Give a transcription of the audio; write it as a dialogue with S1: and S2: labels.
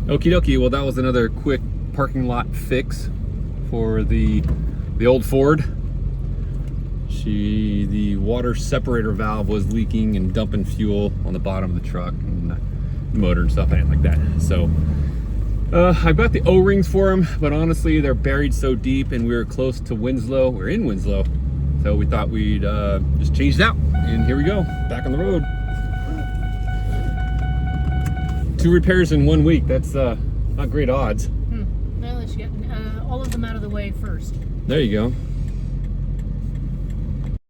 S1: Okie dokie, well that was another quick parking lot fix for the old Ford. The water separator valve was leaking and dumping fuel on the bottom of the truck and the motor and stuff and like that. So I've got the O-rings for them, but honestly they're buried so deep and we were close to Winslow. We're in Winslow, so we thought we'd just change it out, and here we go, back on the road. 2 repairs in 1 week. That's not great odds.
S2: Well, let's get all of them out of the way first.
S1: There you go.